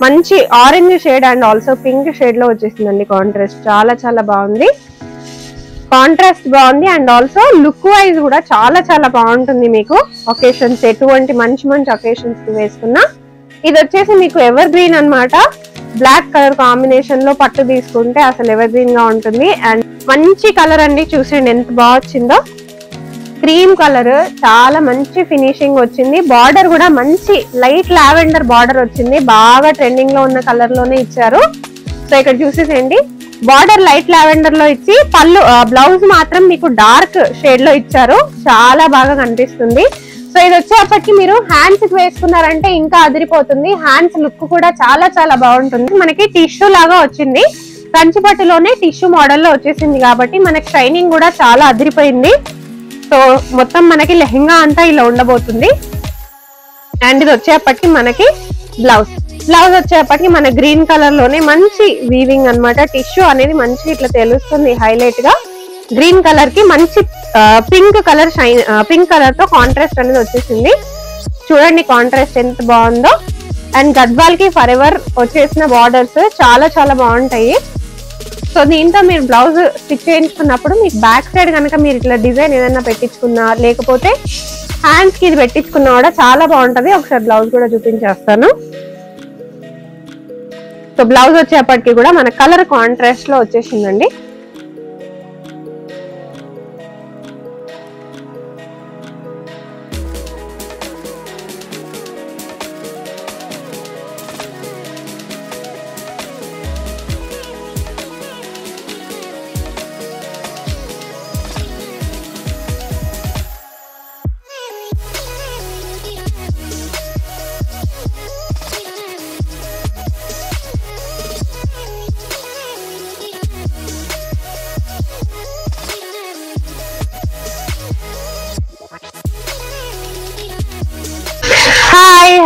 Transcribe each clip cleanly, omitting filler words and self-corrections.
మంచి orange shade and also pink shade లో వచ్చేసిందండి కాంట్రాస్ట్. చాలా చాలా బాగుంది, కాంట్రాస్ట్ బాగుంది అండ్ ఆల్సో లుక్ వైజ్ కూడా చాలా చాలా బాగుంటుంది. మీకు ఒకేషన్స్ ఎటువంటి మంచి మంచి ఒకేషన్స్ కి వేసుకున్నా. ఇది వచ్చేసి మీకు ఎవర్ గ్రీన్ అన్నమాట. బ్లాక్ కలర్ కాంబినేషన్ లో పట్టు తీసుకుంటే అసలు ఎవర్ గ్రీన్ గా ఉంటుంది. అండ్ మంచి కలర్ అండి, చూసేయండి ఎంత బాగా వచ్చిందో. క్రీమ్ కలర్, చాలా మంచి ఫినిషింగ్ వచ్చింది. బార్డర్ కూడా మంచి లైట్ లావెండర్ బార్డర్ వచ్చింది. బాగా ట్రెండింగ్ లో ఉన్న కలర్ లోనే ఇచ్చారు. సో ఇక్కడ చూసేసేయండి, బార్డర్ లైట్ లావెండర్ లో ఇచ్చి పళ్ళు బ్లౌజ్ మాత్రం మీకు డార్క్ షేడ్ లో ఇచ్చారు. చాలా బాగా కనిపిస్తుంది. సో ఇది వచ్చేప్పటికి మీరు హ్యాండ్స్ కి వేసుకున్నారంటే ఇంకా అదిరిపోతుంది. హ్యాండ్స్ లుక్ కూడా చాలా చాలా బాగుంటుంది. మనకి టిష్యూ లాగా వచ్చింది, కంచిపట్టులోనే టిష్యూ మోడల్ లో వచ్చేసింది కాబట్టి మనకి షైనింగ్ కూడా చాలా అదిరిపోయింది. సో మొత్తం మనకి లెహంగా అంతా ఇలా ఉండబోతుంది. అండ్ ఇది వచ్చేప్పటికి మనకి బ్లౌజ్ వచ్చేప్పటికి మన గ్రీన్ కలర్ లోనే మంచి వీవింగ్ అన్నమాట. టిష్యూ అనేది మంచి ఇట్లా తెలుస్తుంది హైలైట్ గా. గ్రీన్ కలర్ కి మంచి పింక్ కలర్ తో కాంట్రాస్ట్ అనేది వచ్చేసింది. చూడండి కాంట్రాస్ట్ ఎంత బాగుందో. అండ్ గద్వాల్ కి ఫర్ ఎవర్ వచ్చేసిన బార్డర్స్ చాలా చాలా బాగుంటాయి. సో దీంతో మీరు బ్లౌజ్ స్టిచ్ చేయించుకున్నప్పుడు మీకు బ్యాక్ సైడ్ కనుక మీరు ఇట్లా డిజైన్ ఏదైనా పెట్టించుకున్నా, లేకపోతే హ్యాండ్స్ కి ఇది పెట్టించుకున్నా కూడా చాలా బాగుంటది. ఒకసారి బ్లౌజ్ కూడా చూపించేస్తాను. సో బ్లౌజ్ వచ్చేప్పటికి కూడా మన కలర్ కాంట్రాస్ట్ లో వచ్చేసిందండి.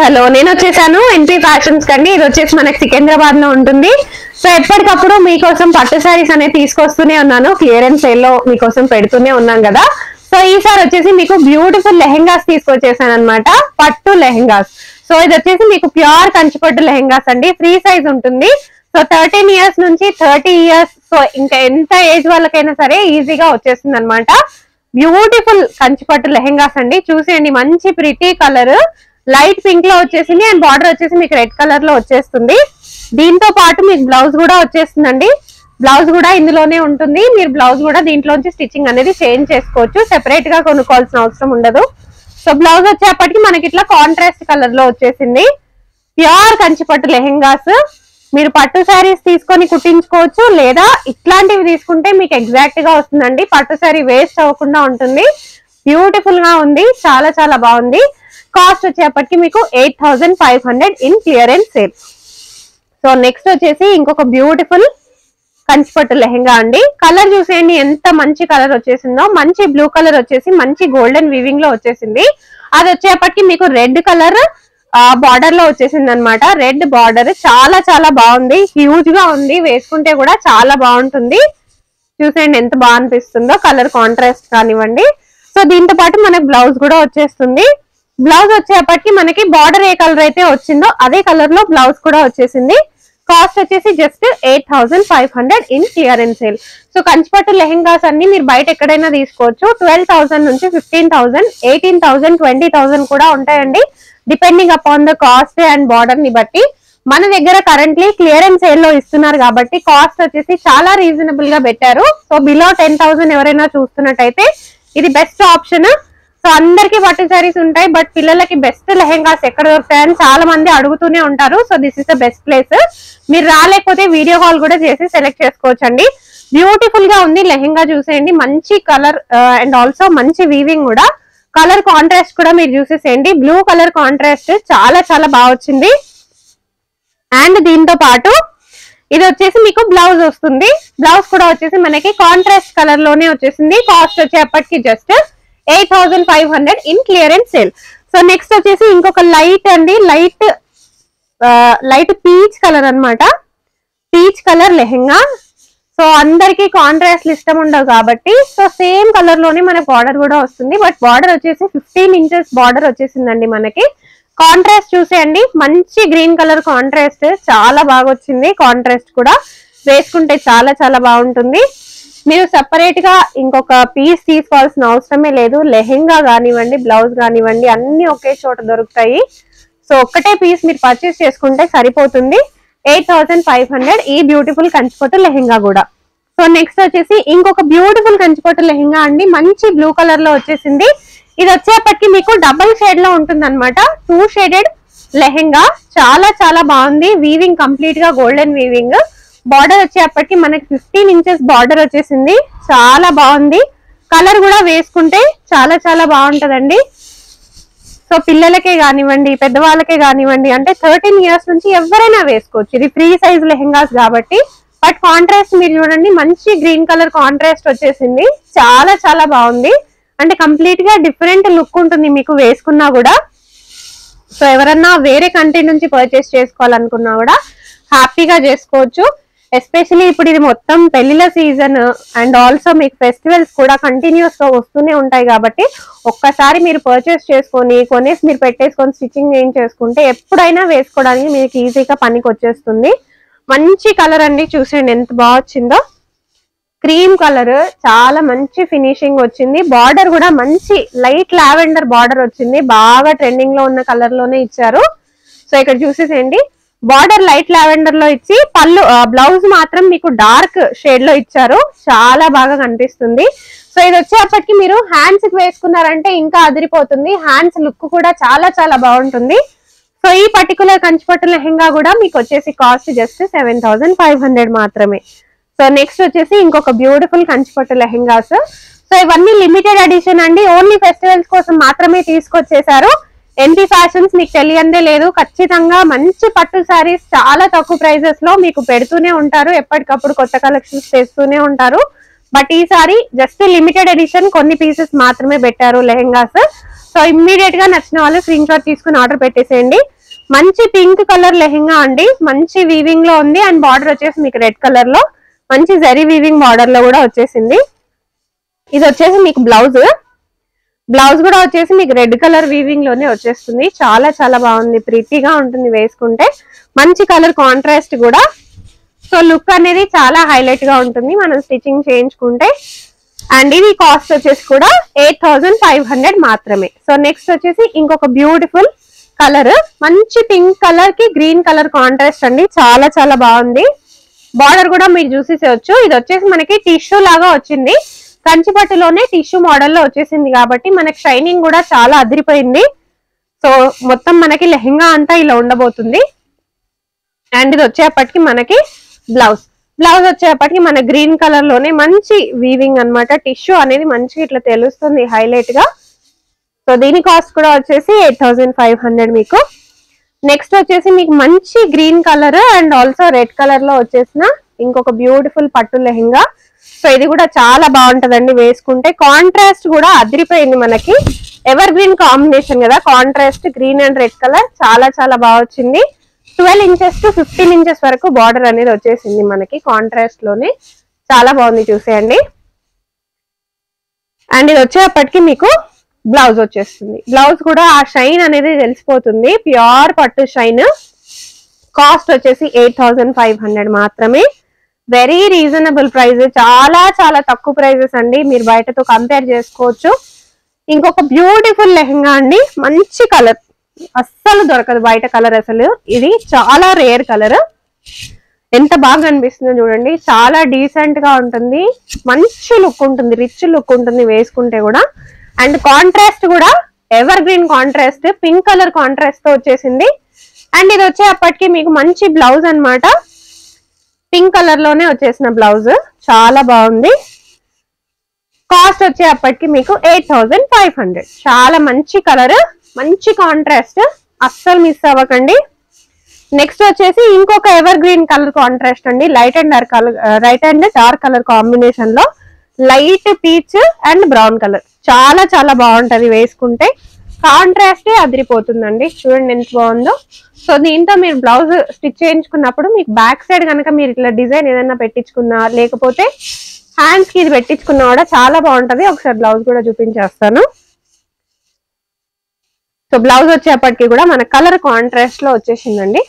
హలో, నేను వచ్చేసాను ఎన్పీ ఫ్యాషన్స్ కండి. ఇది వచ్చేసి మనకి సికింద్రాబాద్ లో ఉంటుంది. సో ఎప్పటికప్పుడు మీకోసం పట్టు శారీస్ అనేది తీసుకొస్తూనే ఉన్నాను. క్లియరెన్స్ సేల్ లో మీకోసం పెడుతూనే ఉన్నాం కదా. సో ఈసారి వచ్చేసి మీకు బ్యూటిఫుల్ లెహెంగాస్ తీసుకొచ్చేసాను అనమాట, పట్టు లెహెంగాస్. సో ఇది వచ్చేసి మీకు ప్యూర్ కంచిపట్టు లెహెంగాస్ అండి. ఫ్రీ సైజ్ ఉంటుంది. సో 13 years నుంచి 30 years, సో ఇంకా ఎంత ఏజ్ వాళ్ళకైనా సరే ఈజీగా వచ్చేస్తుంది అనమాట. బ్యూటిఫుల్ కంచిపట్టు లెహెంగాస్ అండి. చూసేయండి, మంచి ప్రిటీ కలర్ లైట్ పింక్ లో వచ్చేసింది. అండ్ బార్డర్ వచ్చేసి మీకు రెడ్ కలర్ లో వచ్చేస్తుంది. దీంతో పాటు మీకు బ్లౌజ్ కూడా వచ్చేస్తుందండి. బ్లౌజ్ కూడా ఇందులోనే ఉంటుంది. మీరు బ్లౌజ్ కూడా దీంట్లోంచి స్టిచ్చింగ్ అనేది చేంజ్ చేసుకోవచ్చు, సెపరేట్ గా కొనుక్కోవాల్సిన అవసరం ఉండదు. సో బ్లౌజ్ వచ్చేప్పటికి మనకి ఇట్లా కాంట్రాస్ట్ కలర్ లో వచ్చేసింది. ప్యూర్ కంచిపట్టు లెహెంగాస్. మీరు పట్టు శారీస్ తీసుకొని కుట్టించుకోవచ్చు, లేదా ఇట్లాంటివి తీసుకుంటే మీకు ఎగ్జాక్ట్ గా వస్తుందండి. పట్టు శారీ వేస్ట్ అవ్వకుండా ఉంటుంది. బ్యూటిఫుల్ గా ఉంది, చాలా చాలా బాగుంది. కాస్ట్ వచ్చేప్పటికి మీకు 8500 in clearance sale. So next వచ్చేసి ఇంకొక బ్యూటిఫుల్ కంచిపట్టు లెహెంగా అండి. కలర్ చూసేయండి ఎంత మంచి కలర్ వచ్చేసిందో. మంచి బ్లూ కలర్ వచ్చేసి మంచి గోల్డెన్ వీవింగ్ లో వచ్చేసింది. అది వచ్చేప్పటికి మీకు రెడ్ కలర్ బార్డర్ లో వచ్చేసింది అనమాట. రెడ్ బార్డర్ చాలా చాలా బాగుంది, హ్యూజ్ గా ఉంది. వేసుకుంటే కూడా చాలా బాగుంటుంది. చూసేయండి ఎంత బాగా అనిపిస్తుందో, కలర్ కాంట్రాస్ట్ కానివ్వండి. సో దీంతో పాటు మనకు బ్లౌజ్ కూడా వచ్చేస్తుంది. బ్లౌజ్ వచ్చేప్పటికి మనకి బార్డర్ ఏ కలర్ అయితే వచ్చిందో అదే కలర్ లో బ్లౌజ్ కూడా వచ్చేసింది. కాస్ట్ వచ్చేసి just 8500 in clearance sale. So కంచిపట్టు లెహెంగాస్ అన్ని మీరు బయట ఎక్కడైనా తీసుకోవచ్చు. 12,000 నుంచి 15,000, 18,000, 20,000 కూడా ఉంటాయండి, depending upon the cost and border ని బట్టి. మన దగ్గర కరెంట్లీ క్లియరెన్స్ సేల్ లో ఇస్తున్నారు కాబట్టి కాస్ట్ వచ్చేసి చాలా రీజనబుల్ గా పెట్టారు. సో బిలో 10,000 ఎవరైనా చూస్తున్నట్టయితే ఇది బెస్ట్ ఆప్షన్. సో అందరికి పట్టు శారీస్ ఉంటాయి, బట్ పిల్లలకి బెస్ట్ లెహెంగాస్ ఎక్కడ దొరుకుతాయని చాలా మంది అడుగుతూనే ఉంటారు. So this is the best place. మీరు రాలేకపోతే వీడియో కాల్ కూడా చేసి సెలెక్ట్ చేసుకోవచ్చండి. బ్యూటిఫుల్ గా ఉంది లెహెంగా. చూసేయండి, మంచి కలర్ అండ్ ఆల్సో మంచి వీవింగ్ కూడా. కలర్ కాంట్రాస్ట్ కూడా మీరు చూసేసేయండి, బ్లూ కలర్ కాంట్రాస్ట్ చాలా చాలా బాగా వచ్చింది. అండ్ దీంతో పాటు ఇది వచ్చేసి మీకు బ్లౌజ్ వస్తుంది. బ్లౌజ్ కూడా వచ్చేసి మనకి కాంట్రాస్ట్ కలర్ లోనే వచ్చేసింది. కాస్ట్ వచ్చేప్పటికి just 8500 in clearance sale. So next వచ్చేసి ఇంకొక లైట్ అండి, లైట్ పీచ్ కలర్ అన్నమాట. Peach colour lehenga. సో అందరికి కాంట్రాస్ట్ ఇష్టం ఉండవు కాబట్టి సో సేమ్ కలర్ లోనే మనకి బార్డర్ కూడా వస్తుంది. బట్ బార్డర్ వచ్చేసి 15 inches బార్డర్ వచ్చేసిందండి మనకి. కాంట్రాస్ట్ చూసేయండి, మంచి గ్రీన్ కలర్ కాంట్రాస్ట్, చాలా బాగా వచ్చింది. కాంట్రాస్ట్ కూడా వేసుకుంటే చాలా చాలా బాగుంటుంది. మీరు సెపరేట్ గా ఇంకొక పీస్ తీసుకోవాల్సిన అవసరమే లేదు. లెహెంగా కానివ్వండి, బ్లౌజ్ కానివ్వండి, అన్ని ఒకే చోట దొరుకుతాయి. సో ఒక్కటే పీస్ మీరు పర్చేస్ చేసుకుంటే సరిపోతుంది. 8500 ఈ బ్యూటిఫుల్ కంచిపట్టు లెహెంగా కూడా. సో నెక్స్ట్ వచ్చేసి ఇంకొక బ్యూటిఫుల్ కంచిపట్టు లెహెంగా అండి, మంచి బ్లూ కలర్ లో వచ్చేసింది. ఇది వచ్చేప్పటికి మీకు డబుల్ షేడ్ లో ఉంటుంది అనమాట. 2 షేడెడ్ లెహెంగా, చాలా చాలా బాగుంది. వీవింగ్ కంప్లీట్ గా గోల్డెన్ వీవింగ్. బార్డర్ వచ్చేప్పటికి మనకి 15 ఇంచెస్ బార్డర్ వచ్చేసింది, చాలా బాగుంది. కలర్ కూడా వేసుకుంటే చాలా చాలా బాగుంటదండి. సో పిల్లలకే కానివ్వండి, పెద్దవాళ్ళకే కానివ్వండి, అంటే 13 ఇయర్స్ నుంచి ఎవరైనా వేసుకోవచ్చు. ఇది ఫ్రీ సైజ్ లెహెంగాస్ కాబట్టి. బట్ కాంట్రాస్ట్ మీరు చూడండి, మంచి గ్రీన్ కలర్ కాంట్రాస్ట్ వచ్చేసింది, చాలా చాలా బాగుంది. అంటే కంప్లీట్ గా డిఫరెంట్ లుక్ ఉంటుంది మీకు వేసుకున్నా కూడా. సో ఎవరన్నా వేరే కంట్రీ నుంచి పర్చేస్ చేసుకోవాలనుకున్నా కూడా హ్యాపీగా చేసుకోవచ్చు. ఎస్పెషలీ ఇప్పుడు ఇది మొత్తం పెళ్లిల సీజన్ అండ్ ఆల్సో మీకు ఫెస్టివల్స్ కూడా కంటిన్యూస్ గా వస్తూనే ఉంటాయి కాబట్టి ఒక్కసారి మీరు పర్చేస్ చేసుకొని కొనేసి మీరు పెట్టేసుకొని స్టిచ్చింగ్ చేయించేసుకుంటే ఎప్పుడైనా వేసుకోవడానికి మీకు ఈజీగా పనికి వచ్చేస్తుంది. మంచి కలర్ అండి, చూసేయండి ఎంత బాగా వచ్చిందో. క్రీమ్ కలర్, చాలా మంచి ఫినిషింగ్ వచ్చింది. బార్డర్ కూడా మంచి లైట్ లావెండర్ బార్డర్ వచ్చింది, బాగా ట్రెండింగ్ లో ఉన్న కలర్ లోనే ఇచ్చారు. సో ఇక్కడ చూసేసేయండి, బార్డర్ లైట్ లావెండర్ లో ఇచ్చి పళ్ళు బ్లౌజ్ మాత్రం మీకు డార్క్ షేడ్ లో ఇచ్చారు, చాలా బాగా కనిపిస్తుంది. సో ఇది వచ్చేప్పటికి మీరు హ్యాండ్స్ కి వేసుకున్నారంటే ఇంకా అదిరిపోతుంది. హ్యాండ్స్ లుక్ కూడా చాలా చాలా బాగుంటుంది. సో ఈ పర్టికులర్ కంచిపట్టు లెహెంగా కూడా మీకు వచ్చేసి కాస్ట్ జస్ట్ 7500 మాత్రమే. సో నెక్స్ట్ వచ్చేసి ఇంకొక బ్యూటిఫుల్ కంచిపట్టు లెహెంగాస్. సో ఇవన్నీ లిమిటెడ్ ఎడిషన్ అండి, ఓన్లీ ఫెస్టివల్స్ కోసం మాత్రమే తీసుకొచ్చేసారు. ఎన్పీ ఫ్యాషన్స్ మీకు తెలియందే లేదు, ఖచ్చితంగా మంచి పట్టు శారీస్ చాలా తక్కువ ప్రైజెస్ లో మీకు పెడుతూనే ఉంటారు. ఎప్పటికప్పుడు కొత్త కలెక్షన్స్ చేస్తూనే ఉంటారు. బట్ ఈసారి జస్ట్ లిమిటెడ్ ఎడిషన్ కొన్ని పీసెస్ మాత్రమే పెట్టారు లెహెంగాస్. సో ఇమ్మీడియట్ గా నచ్చిన వాళ్ళు స్క్రీన్ షాట్ తీసుకుని ఆర్డర్ పెట్టేసేయండి. మంచి పింక్ కలర్ లెహెంగా అండి, మంచి వీవింగ్ లో ఉంది. అండ్ బార్డర్ వచ్చేసి మీకు రెడ్ కలర్ లో మంచి జరీ వీవింగ్ బార్డర్ లో కూడా వచ్చేసింది. ఇది వచ్చేసి మీకు బ్లౌజ్ కూడా వచ్చేసి మీకు రెడ్ కలర్ వీవింగ్ లోనే వచ్చేస్తుంది, చాలా చాలా బాగుంది, ప్రీతిగా ఉంటుంది వేసుకుంటే. మంచి కలర్ కాంట్రాస్ట్ కూడా. సో లుక్ అనేది చాలా హైలైట్ గా ఉంటుంది మనం స్టిచ్చింగ్ చేయించుకుంటే. అండ్ ఇది కాస్ట్ వచ్చేసి కూడా 8500 మాత్రమే. సో నెక్స్ట్ వచ్చేసి ఇంకొక బ్యూటిఫుల్ కలర్, మంచి పింక్ కలర్ కి గ్రీన్ కలర్ కాంట్రాస్ట్ అండి, చాలా చాలా బాగుంది. బార్డర్ కూడా మీరు చూసేసేయచ్చు. ఇది వచ్చేసి మనకి టిష్యూ లాగా వచ్చింది, కంచిపట్టులోనే టిష్యూ మోడల్ లో వచ్చేసింది కాబట్టి మనకి షైనింగ్ కూడా చాలా అదిరిపోయింది. సో మొత్తం మనకి లెహెంగా అంతా ఇలా ఉండబోతుంది. అండ్ ఇది వచ్చేప్పటికి మనకి బ్లౌజ్ వచ్చేప్పటికి మన గ్రీన్ కలర్ లోనే మంచి వీవింగ్ అన్నమాట. టిష్యూ అనేది మంచిగా ఇట్లా తెలుస్తుంది హైలైట్ గా. సో దీని కాస్ట్ కూడా వచ్చేసి 8500 మీకు. నెక్స్ట్ వచ్చేసి మీకు మంచి green colour and also red colour లో వచ్చేసిన ఇంకొక బ్యూటిఫుల్ పట్టు లెహెంగా. సో ఇది కూడా చాలా బాగుంటదండి వేసుకుంటే. కాంట్రాస్ట్ కూడా అదిరిపోయింది, మనకి ఎవర్ గ్రీన్ కాంబినేషన్ కదా, contrast green and red colour చాలా చాలా బాగా వచ్చింది. 12 ఇంచెస్ టు 15 ఇంచెస్ వరకు బార్డర్ అనేది వచ్చేసింది మనకి కాంట్రాస్ట్ లోనే, చాలా బాగుంది చూసేయండి. అండ్ ఇది వచ్చేప్పటికి మీకు బ్లౌజ్ వచ్చేస్తుంది. బ్లౌజ్ కూడా ఆ షైన్ అనేది తెలిసిపోతుంది, ప్యూర్ పట్టు షైన్. కాస్ట్ వచ్చేసి 8500 మాత్రమే. వెరీ రీజనబుల్ ప్రైస్, చాలా చాలా తక్కువ ప్రైజెస్ అండి, మీరు బయటతో కంపేర్ చేసుకోవచ్చు. ఇంకొక బ్యూటిఫుల్ లెహెంగా అండి, మంచి కలర్, అస్సలు దొరకదు బయట కలర్ అసలు. ఇది చాలా రేర్ కలర్, ఎంత బాగా అనిపిస్తుందో చూడండి, చాలా డీసెంట్ గా ఉంటుంది, మంచి లుక్ ఉంటుంది, రిచ్ లుక్ ఉంటుంది వేసుకుంటే కూడా. అండ్ కాంట్రాస్ట్ కూడా ever green contrast, pink colour contrast తో వచ్చేసింది. అండ్ ఇది వచ్చేప్పటికి మీకు మంచి బ్లౌజ్ అన్నమాట, పింక్ కలర్ లోనే వచ్చేసిన బ్లౌజ్, చాలా బాగుంది. కాస్ట్ వచ్చేప్పటికి మీకు 8500. చాలా మంచి కలర్, మంచి కాంట్రాస్ట్, అస్సలు మిస్ అవ్వకండి. నెక్స్ట్ వచ్చేసి ఇంకొక ఎవర్ గ్రీన్ కలర్ కాంట్రాస్ట్ అండి, light and dark colour combination లో light peach and brown colour, చాలా చాలా బాగుంటది వేసుకుంటే. కాంట్రాస్టే అదిరిపోతుందండి, చూడండి ఎంత బాగుందో. సో దీంతో మీరు బ్లౌజ్ స్టిచ్ చేయించుకున్నప్పుడు మీకు బ్యాక్ సైడ్ కనుక మీరు ఇట్లా డిజైన్ ఏదైనా పెట్టించుకున్నా, లేకపోతే హ్యాండ్స్ కి ఇది పెట్టించుకున్నా కూడా చాలా బాగుంటది. ఒకసారి బ్లౌజ్ కూడా చూపించేస్తాను. సో బ్లౌజ్ వచ్చేప్పటికి కూడా మన కలర్ కాంట్రాస్ట్ లో వచ్చేసిందండి.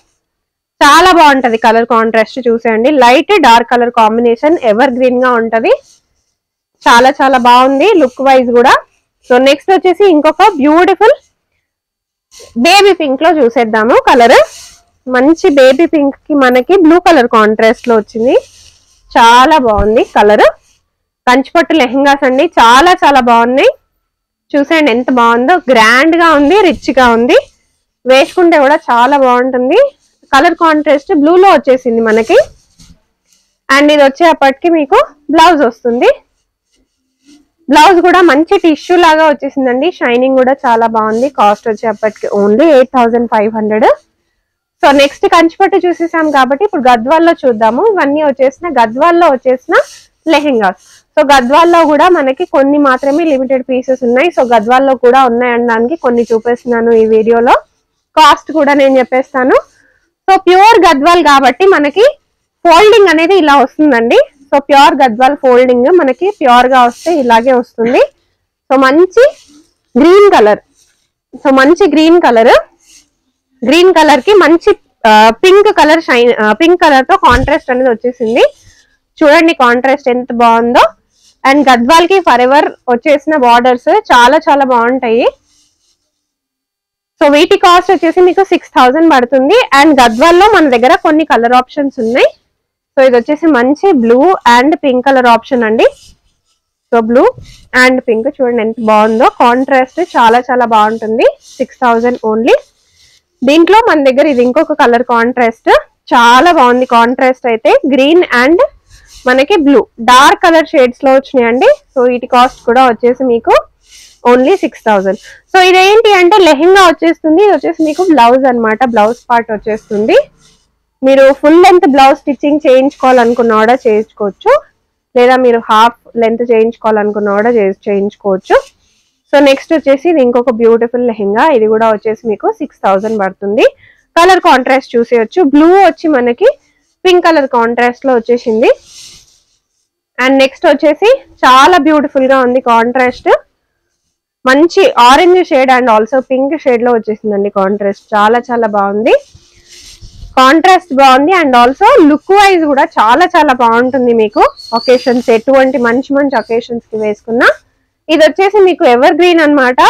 చాలా బాగుంటది కలర్ కాంట్రాస్ట్. చూసేయండి, light dark colour combination, ever green గా ఉంటది. చాలా చాలా బాగుంది లుక్ వైజ్ కూడా. సో నెక్స్ట్ వచ్చేసి ఇంకొక బ్యూటిఫుల్ బేబీ పింక్ లో చూసేద్దాము కలర్. మంచి బేబీ పింక్ కి మనకి బ్లూ కలర్ కాంట్రాస్ట్ లో వచ్చింది. చాలా బాగుంది కలర్. కంచిపట్టు లెహంగాస్ అండి, చాలా చాలా బాగున్నాయి. చూసేయండి ఎంత బాగుందో, గ్రాండ్ గా ఉంది, రిచ్ గా ఉంది. వేసుకుంటే కూడా చాలా బాగుంటుంది. కలర్ కాంట్రాస్ట్ బ్లూ లో వచ్చేసింది మనకి. అండ్ ఇది వచ్చేప్పటికి మీకు బ్లౌజ్ వస్తుంది. బ్లౌజ్ కూడా మంచి టిష్యూ లాగా వచ్చేసిందండి. షైనింగ్ కూడా చాలా బాగుంది. కాస్ట్ వచ్చేప్పటికి ఓన్లీ 8500. సో నెక్స్ట్ కంచిపట్టు చూసేసాం కాబట్టి ఇప్పుడు గద్వాల్లో చూద్దాము. ఇవన్నీ వచ్చేసిన గద్వాల్లో వచ్చేసిన లెహెంగాస్. సో గద్వాల్లో కూడా మనకి కొన్ని మాత్రమే లిమిటెడ్ పీసెస్ ఉన్నాయి. సో గద్వాల్లో కూడా ఉన్నాయనడానికి కొన్ని చూపిస్తున్నాను ఈ వీడియోలో. కాస్ట్ కూడా నేను చెప్పేస్తాను. సో ప్యూర్ గద్వాల్ కాబట్టి మనకి ఫోల్డింగ్ అనేది ఇలా వస్తుందండి. సో ప్యూర్ గద్వాల్ ఫోల్డింగ్ మనకి ప్యూర్ గా వస్తే ఇలాగే వస్తుంది. సో మంచి గ్రీన్ కలర్. సో మంచి గ్రీన్ కలర్, గ్రీన్ కలర్ కి మంచి పింక్ కలర్ పింక్ కలర్ తో కాంట్రాస్ట్ అనేది వచ్చేసింది. చూడండి కాంట్రాస్ట్ ఎంత బాగుందో. అండ్ గద్వాల్ కి ఫర్ ఎవర్ వచ్చేసిన బార్డర్స్ చాలా చాలా బాగుంటాయి. సో వీటి కాస్ట్ వచ్చేసి మీకు 6000 పడుతుంది. అండ్ గద్వాల్లో మన దగ్గర కొన్ని కలర్ ఆప్షన్స్ ఉన్నాయి. సో ఇది వచ్చేసి మంచి blue and pink colour option అండి. సో బ్లూ అండ్ పింక్ చూడండి ఎంత బాగుందో. కాంట్రాస్ట్ చాలా చాలా బాగుంటుంది. 6000 ఓన్లీ. దీంట్లో మన దగ్గర ఇది ఇంకొక కలర్ కాంట్రాస్ట్, చాలా బాగుంది. కాంట్రాస్ట్ అయితే గ్రీన్ అండ్ మనకి బ్లూ డార్క్ కలర్ షేడ్స్ లో వచ్చినాయండి. సో వీటి కాస్ట్ కూడా వచ్చేసి మీకు ఓన్లీ 6000. సో ఇదేంటి అంటే లెహెంగా వచ్చేస్తుంది. ఇది వచ్చేసి మీకు బ్లౌజ్ అనమాట. బ్లౌజ్ పార్ట్ వచ్చేస్తుంది. మీరు ఫుల్ లెంత్ బ్లౌజ్ స్టిచ్చింగ్ చేయించుకోవాలనుకున్నా కూడా చేయించుకోవచ్చు, లేదా మీరు హాఫ్ లెంత్ చేయించుకోవాలనుకున్నా కూడా చేయించుకోవచ్చు. సో నెక్స్ట్ వచ్చేసి ఇది ఇంకొక బ్యూటిఫుల్ లెహెంగా. ఇది కూడా వచ్చేసి మీకు 6000 పడుతుంది. Colour contrast చూసేయచ్చు. బ్లూ వచ్చి మనకి పింక్ కలర్ కాంట్రాస్ట్ లో వచ్చేసింది. అండ్ నెక్స్ట్ వచ్చేసి చాలా బ్యూటిఫుల్ గా ఉంది కాంట్రాస్ట్. మంచి orange shade and also pink shade లో వచ్చేసిందండి కాంట్రాస్ట్. చాలా చాలా బాగుంది. కాంట్రాస్ట్ బాగుంది. అండ్ ఆల్సో లుక్ వైజ్ కూడా చాలా చాలా బాగుంటుంది. మీకు ఒకేషన్స్ ఎటువంటి మంచి మంచి ఒకేషన్స్ కి వేసుకున్నా. ఇది వచ్చేసి మీకు ఎవర్ గ్రీన్ అనమాట.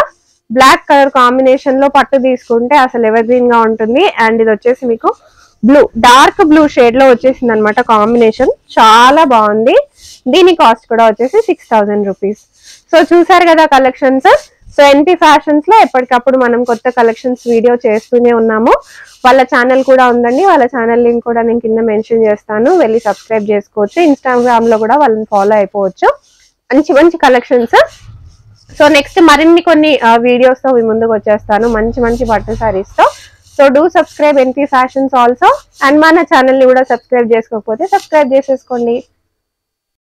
బ్లాక్ కలర్ కాంబినేషన్ లో పట్టు తీసుకుంటే అసలు ఎవర్ గ్రీన్ గా ఉంటుంది. అండ్ ఇది వచ్చేసి మీకు బ్లూ డార్క్ బ్లూ షేడ్ లో వచ్చేసింది అనమాట కాంబినేషన్. చాలా బాగుంది. దీని కాస్ట్ కూడా వచ్చేసి 6000 రూపీస్. సో చూసారు కదా కలెక్షన్స్. సో ఎన్పి ఫ్యాషన్స్ లో ఎప్పటికప్పుడు మనం కొత్త కలెక్షన్స్ వీడియో చేస్తూనే ఉన్నాము. వాళ్ళ ఛానల్ కూడా ఉందండి. వాళ్ళ ఛానల్ లింక్ కూడా నేను కింద మెన్షన్ చేస్తాను, వెళ్ళి సబ్స్క్రైబ్ చేసుకోవచ్చు. ఇన్స్టాగ్రామ్ లో కూడా వాళ్ళని ఫాలో అయిపోవచ్చు. మంచి మంచి కలెక్షన్స్. సో నెక్స్ట్ మరిన్ని కొన్ని వీడియోస్ తో మీ ముందుకు వచ్చేస్తాను మంచి మంచి పట్టు సారీస్ తో. So do subscribe NP Fashions also. And మన ఛానల్ ని కూడా సబ్స్క్రైబ్ చేసుకోకపోతే సబ్స్క్రైబ్ చేసేసుకోండి.